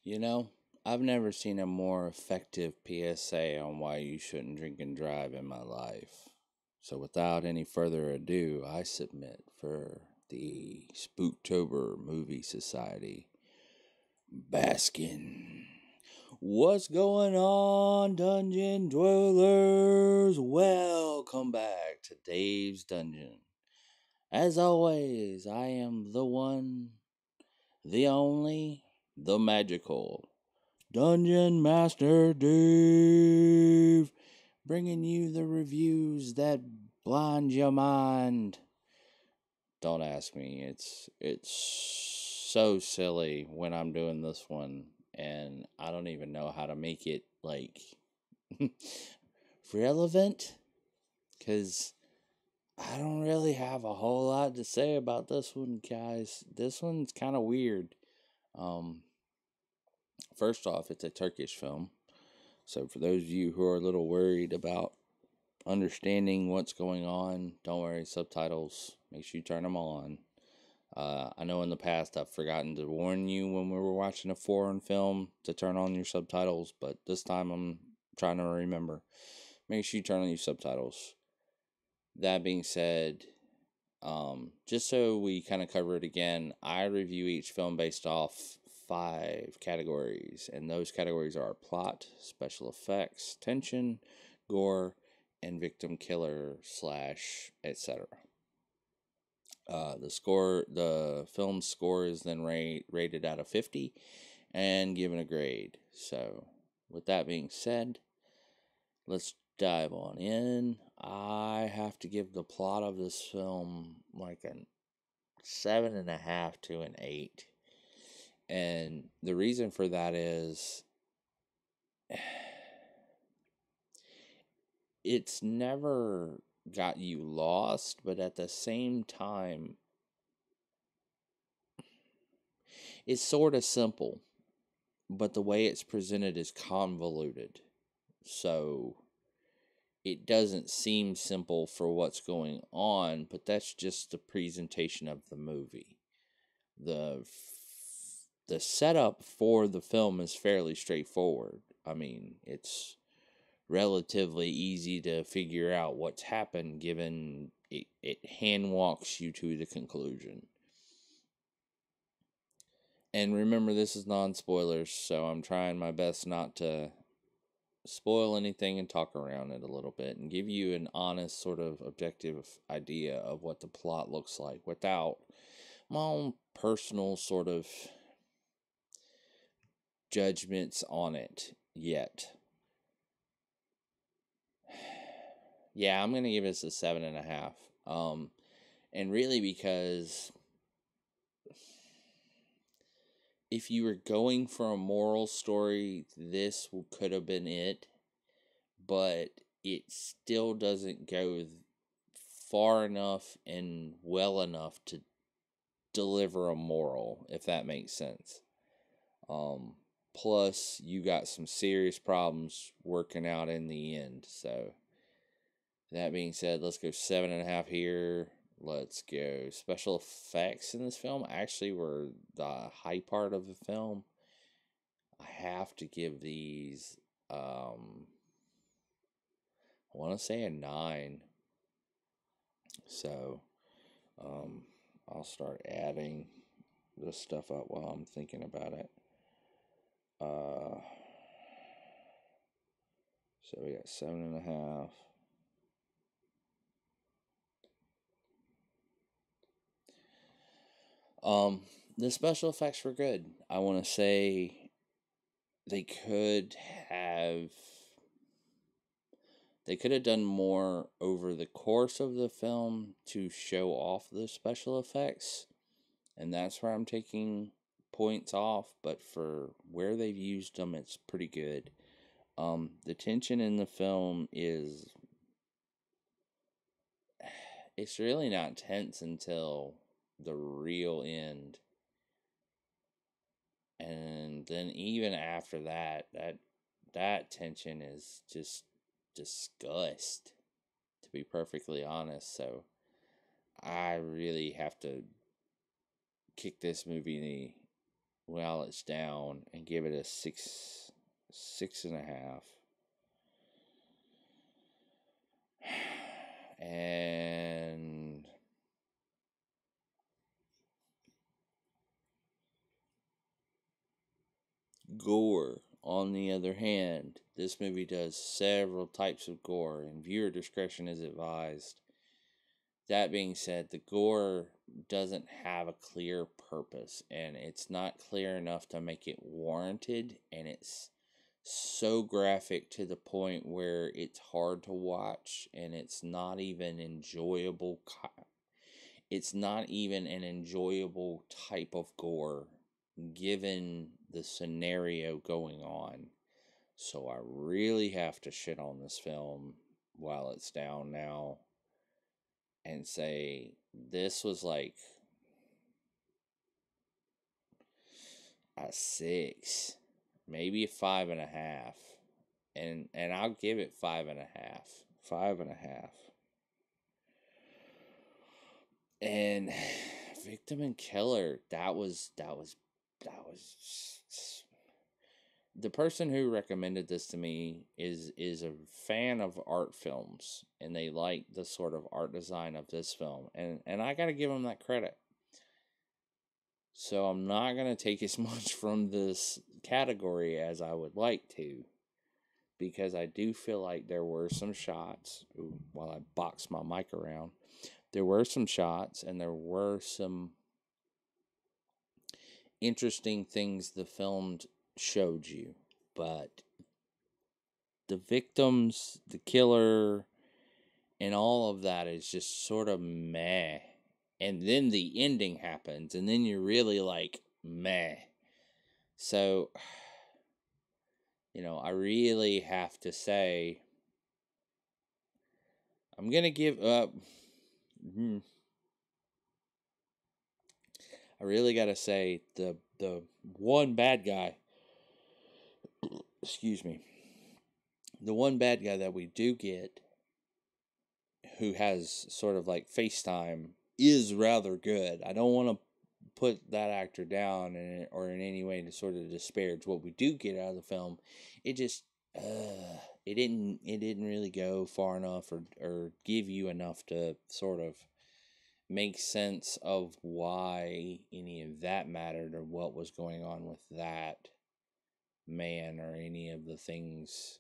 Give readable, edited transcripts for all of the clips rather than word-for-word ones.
You know, I've never seen a more effective PSA on why you shouldn't drink and drive in my life. So, without any further ado, I submit for the Spooktober Movie Society. Baskin. What's going on, Dungeon Dwellers? Welcome back to Dave's Dungeon. As always, I am the one, the only, the magical Dungeon Master Dave, bringing you the reviews that blind your mind. Don't ask me. It's so silly when I'm doing this one, and I don't even know how to make it like relevant, because I don't really have a whole lot to say about this one, guys. This one's kind of weird. First off, it's a Turkish film. So for those of you who are a little worried about understanding what's going on, don't worry, subtitles, make sure you turn them on. I know in the past I've forgotten to warn you when we were watching a foreign film to turn on your subtitles, but this time I'm trying to remember. Make sure you turn on your subtitles. That being said, just so we kind of cover it again, I review each film based off 5 categories, and those categories are plot, special effects, tension, gore, and victim killer / etc. The film score is then rated out of 50 and given a grade. So, with that being said, let's dive on in. I have to give the plot of this film like a 7.5 to an 8. And the reason for that is it's never got you lost, but at the same time, it's sort of simple, but the way it's presented is convoluted. So it doesn't seem simple for what's going on, but that's just the presentation of the movie. The setup for the film is fairly straightforward. I mean, it's relatively easy to figure out what's happened given it hand walks you to the conclusion. And remember, this is non-spoilers, so I'm trying my best not to spoil anything and talk around it a little bit and give you an honest sort of objective idea of what the plot looks like without my own personal sort of judgments on it yet. Yeah, I'm gonna give this a 7.5. And really because if you were going for a moral story, this could have been it, but it still doesn't go far enough and well enough to deliver a moral, if that makes sense. Plus, you got some serious problems working out in the end. So, that being said, let's go 7.5 here. Let's go. Special effects in this film actually were the high part of the film. I have to give these, I want to say a 9. So, I'll start adding this stuff up while I'm thinking about it. So we got 7.5. The special effects were good. I want to say they could have done more over the course of the film to show off the special effects, and that's where I'm taking points off, but for where they've used them, it's pretty good. The tension in the film it's really not tense until the real end. And then even after that tension is just disgust, to be perfectly honest. So I really have to kick this movie while it's down and give it a 6.5. And Gore, on the other hand, this movie does several types of gore, and viewer discretion is advised. That being said, the gore doesn't have a clear purpose, and it's not clear enough to make it warranted, and it's so graphic to the point where it's hard to watch, and it's not even enjoyable. It's not even an enjoyable type of gore given the scenario going on. So I really have to shit on this film while it's down now and say this was like a 6, maybe a 5.5. And I'll give it 5.5. 5.5. And Victim and Killer, that was the person who recommended this to me is a fan of art films, and they like the sort of art design of this film, and I gotta give them that credit. So I'm not gonna take as much from this category as I would like to, because I do feel like there were some shots. While I box my mic around, there were some shots, and there were some interesting things the film showed you, but the victims, the killer, and all of that is just sort of meh. And then the ending happens, and then you're really like, meh. So, I really have to say, I'm going to give up. I really got to say, the one bad guy, excuse me, the one bad guy that we do get, who has sort of like FaceTime, is rather good. I don't want to put that actor down or in any way to sort of disparage what we do get out of the film. It just it didn't really go far enough or give you enough to sort of make sense of why any of that mattered, or what was going on with that man, or any of the things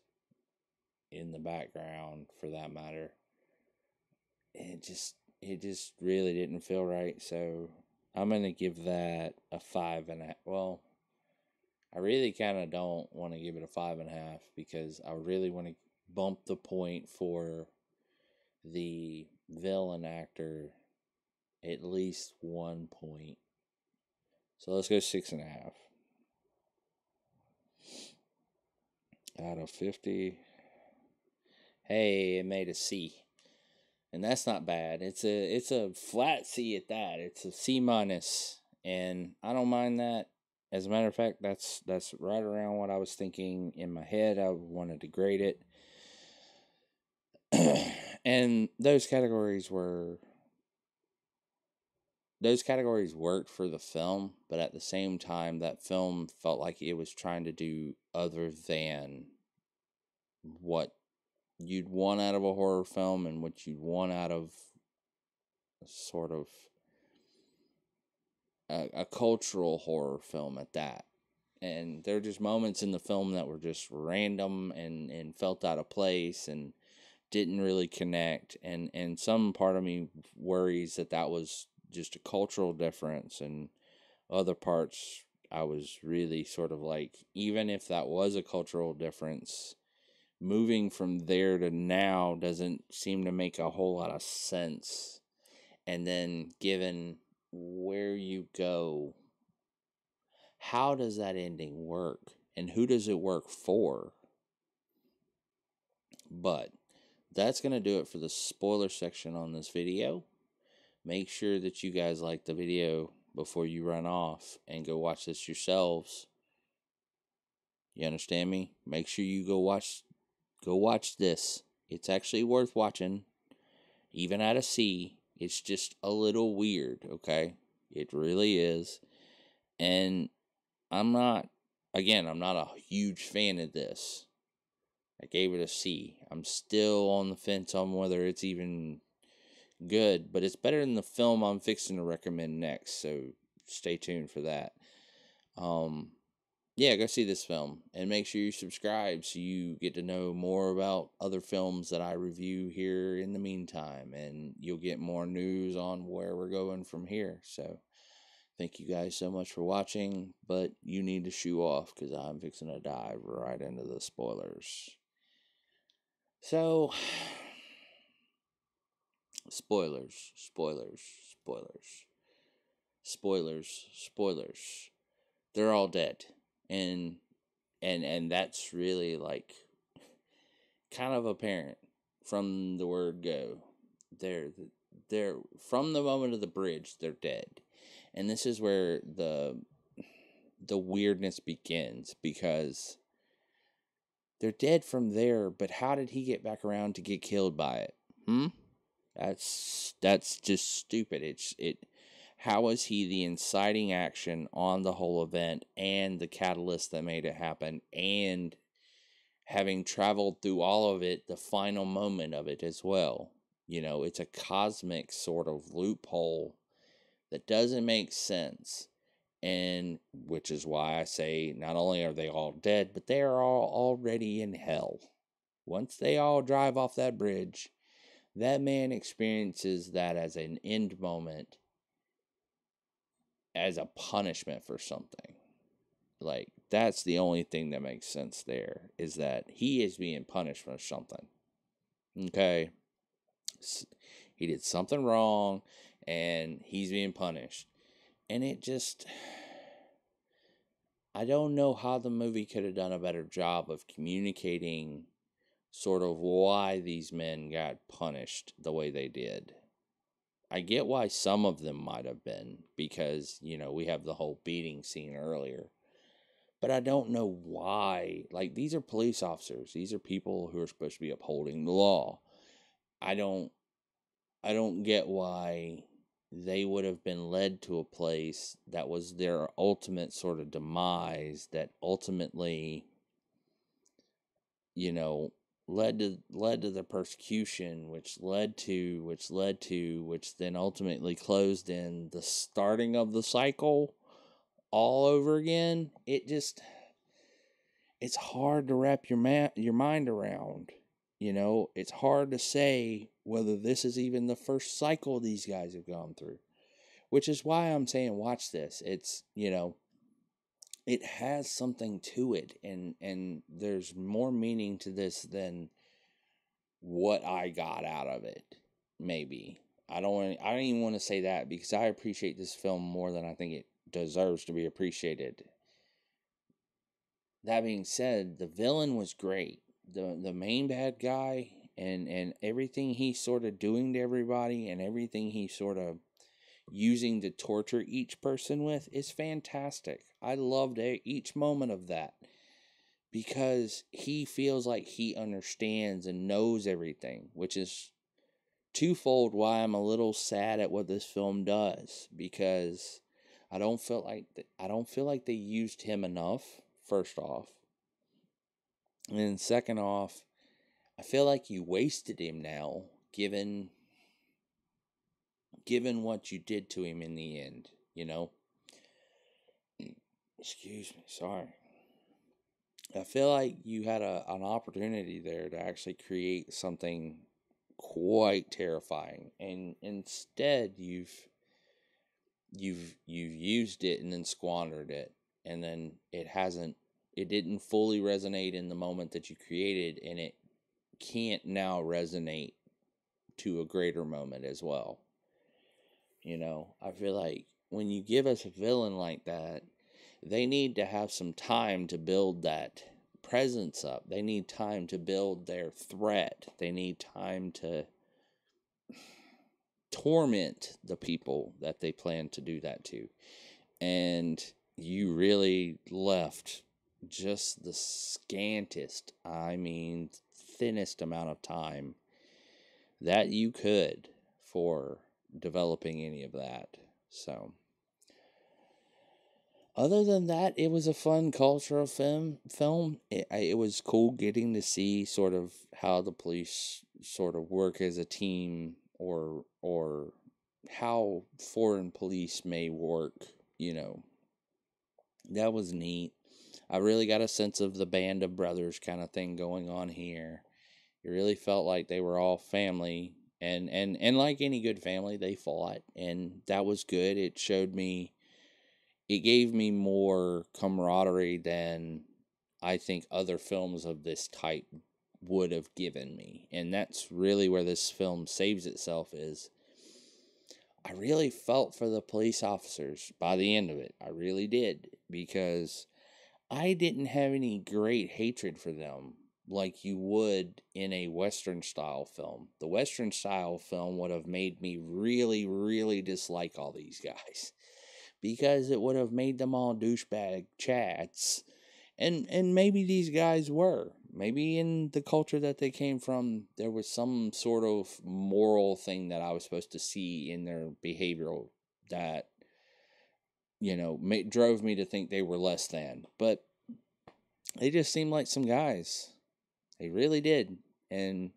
in the background for that matter. It just really didn't feel right. So I'm gonna give that a 5.5. Well, I really kind of don't want to give it a 5.5, because I really want to bump the point for the villain actor at least 1 point. So let's go 6.5 out of 50. Hey, it made a C, and that's not bad. It's a flat C at that. It's a C minus, and I don't mind that. As a matter of fact, that's right around what I was thinking in my head. I wanted to grade it. And those categories worked for the film, but at the same time, that film felt like it was trying to do other than what you'd want out of a horror film, and what you'd want out of sort of a cultural horror film at that. And there are just moments in the film that were just random and felt out of place and didn't really connect. And some part of me worries that was just a cultural difference, and other parts I was really sort of like, even if that was a cultural difference, moving from there to now doesn't seem to make a whole lot of sense. And then given where you go, how does that ending work? And who does it work for? But that's going to do it for the spoiler section on this video. Make sure that you guys like the video before you run off and go watch this yourselves. You understand me? Make sure you go watch this. It's actually worth watching. Even at a C, it's just a little weird, okay? It really is. And I'm not a huge fan of this. I gave it a C. I'm still on the fence on whether it's even good, but it's better than the film I'm fixing to recommend next, so stay tuned for that. Yeah, go see this film and make sure you subscribe so you get to know more about other films that I review here in the meantime, and you'll get more news on where we're going from here. So, thank you guys so much for watching, but you need to shoo off because I'm fixing to dive right into the spoilers. So, spoilers, spoilers, spoilers, spoilers, spoilers. They're all dead, and that's really like kind of apparent from the word go. They're they're from the moment of the bridge. They're dead, and this is where the weirdness begins because they're dead from there. But how did he get back around to get killed by it? That's just stupid. How was he the inciting action on the whole event and the catalyst that made it happen, and having traveled through all of it, the final moment of it as well? It's a cosmic sort of loophole that doesn't make sense. And which is why I say not only are they all dead, but they are all already in hell. Once they all drive off that bridge, that man experiences that as an end moment, as a punishment for something. Like, that's the only thing that makes sense there, is that he is being punished for something. Okay? He did something wrong, and he's being punished. And it just... I don't know how the movie could have done a better job of communicating sort of why these men got punished the way they did. I get why some of them might have been, because, we have the whole beating scene earlier. But I don't know why. Like, these are police officers. These are people who are supposed to be upholding the law. I don't get why they would have been led to a place that was their ultimate sort of demise, that ultimately, led to the persecution, which then ultimately closed in the starting of the cycle all over again. It's hard to wrap your mind around. It's hard to say whether this is even the first cycle these guys have gone through, which is why I'm saying watch this. It's, it has something to it, and there's more meaning to this than what I got out of it. Maybe I don't even want to say that, because I appreciate this film more than I think it deserves to be appreciated. That being said, the villain was great. The main bad guy, and everything he's sort of doing to everybody, and everything he's sort of using to torture each person with, is fantastic. I loved each moment of that, because he feels like he understands and knows everything, which is twofold why I'm a little sad at what this film does, because I don't feel like they used him enough, first off. And then second off, I feel like you wasted him now, given what you did to him in the end, Excuse me, sorry. I feel like you had an opportunity there to actually create something quite terrifying, and instead you've used it and then squandered it, and then it didn't fully resonate in the moment that you created, and it can't now resonate to a greater moment as well. I feel like when you give us a villain like that, they need to have some time to build that presence up. They need time to build their threat. They need time to torment the people that they plan to do that to. And you really left just the scantest, thinnest amount of time that you could for developing any of that. So, Other than that, it was a fun cultural film. It was cool getting to see sort of how the police sort of work as a team, or how foreign police may work. You know, that was neat. I really got a sense of the band of brothers kind of thing going on here. It really felt like they were all family, and like any good family, they fought, and that was good. It gave me more camaraderie than I think other films of this type would have given me. And that's really where this film saves itself is I really felt for the police officers by the end of it. I really did, because I didn't have any great hatred for them like you would in a Western style film. The Western style film would have made me really, really dislike all these guys, because it would have made them all douchebag chads. And maybe these guys were. Maybe in the culture that they came from, there was some sort of moral thing that I was supposed to see in their behavioral that, drove me to think they were less than. But they just seemed like some guys. They really did. And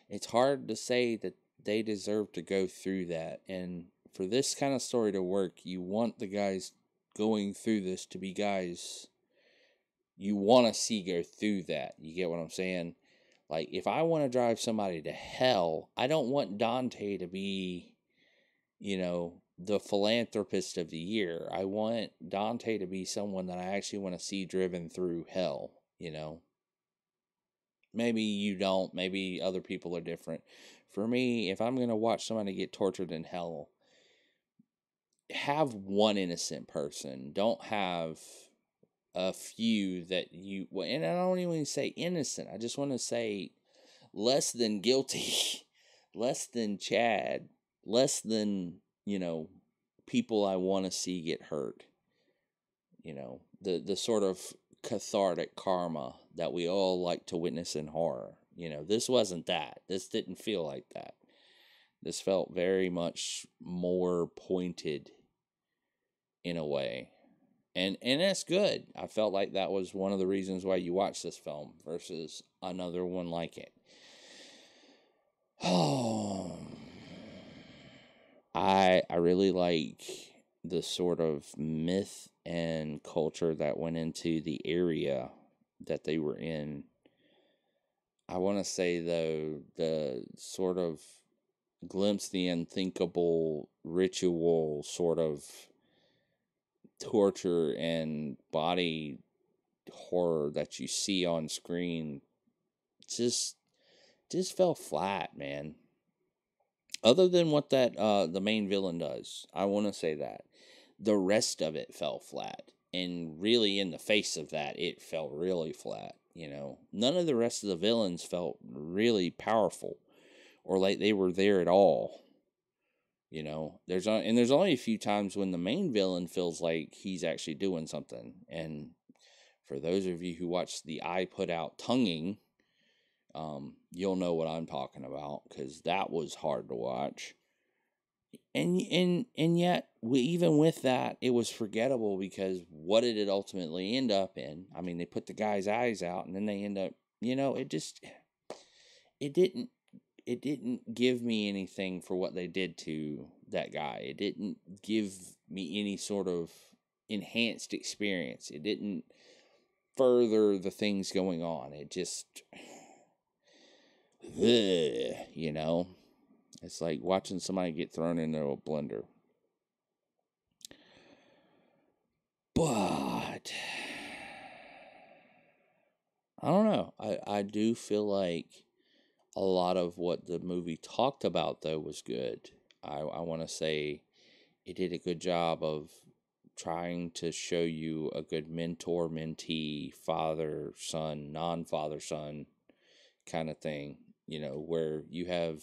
it's hard to say that they deserve to go through that. And for this kind of story to work, you want the guys going through this to be guys you want to see go through that. You get what I'm saying? Like, if I want to drive somebody to hell, I don't want Dante to be, the philanthropist of the year. I want Dante to be someone that I actually want to see driven through hell, Maybe you don't. Maybe other people are different. For me, if I'm going to watch somebody get tortured in hell, have one innocent person. Don't have a few that and I don't even say innocent. I just want to say less than guilty, less than Chad, less than, people I want to see get hurt. The sort of cathartic karma that we all like to witness in horror. This wasn't that. This didn't feel like that. This felt very much more pointed in a way. And that's good. I felt like that was one of the reasons why you watch this film versus another one like it. Oh, I really like the sort of myth and culture that went into the area that they were in. I want to say, though, the sort of glimpse the unthinkable ritual sort of torture and body horror that you see on screen just fell flat, man. Other than what that the main villain does, I want to say that the rest of it fell flat, and really in the face of that, it fell really flat. None of the rest of the villains felt really powerful or like they were there at all. There's only a few times when the main villain feels like he's actually doing something. And for those of you who watch the I Put Out tonguing, you'll know what I'm talking about, because that was hard to watch. And yet, even with that, it was forgettable, because what did it ultimately end up in? I mean, they put the guy's eyes out, and then they end up, it didn't give me anything for what they did to that guy. It didn't give me any sort of enhanced experience. It didn't further the things going on. It just, it's like watching somebody get thrown into a blender. But I don't know. I do feel like a lot of what the movie talked about, though, was good. I want to say it did a good job of trying to show you a good mentor-mentee, father-son, non-father-son kind of thing, where you have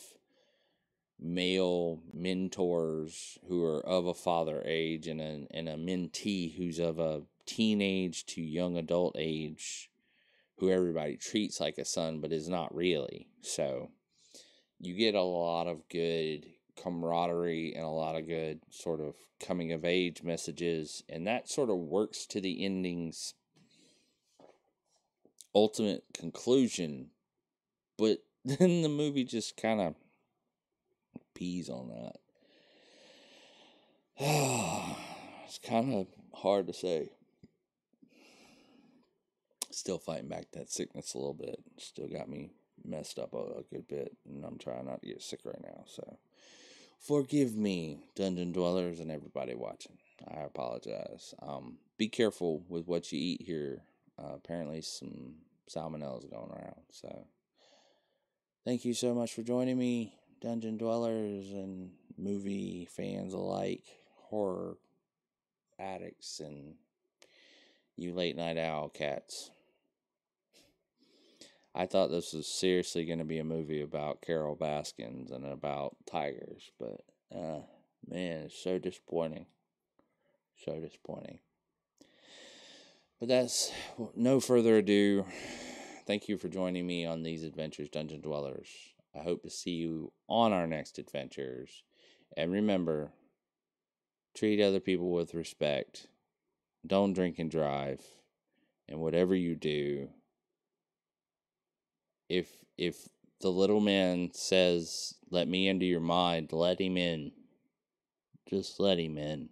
male mentors who are of a father age and a mentee who's of a teenage to young adult age, who everybody treats like a son but is not really. So you get a lot of good camaraderie and a lot of good sort of coming of age messages, and that sort of works to the ending's ultimate conclusion, but then the movie just kind of pees on that. It's kind of hard to say. Still fighting back that sickness a little bit. Still got me messed up a good bit, and I'm trying not to get sick right now, so forgive me, Dungeon Dwellers, and everybody watching. I apologize. Be careful with what you eat here. Apparently some salmonella is going around, so thank you so much for joining me, Dungeon Dwellers and movie fans alike, horror addicts, and you late night owl cats. I thought this was seriously going to be a movie about Carol Baskins and about tigers, but man, it's so disappointing. So disappointing. But that's no further ado. Thank you for joining me on these adventures, Dungeon Dwellers. I hope to see you on our next adventures. And remember, treat other people with respect. Don't drink and drive. And whatever you do, if the little man says, "Let me into your mind," let him in. Just let him in.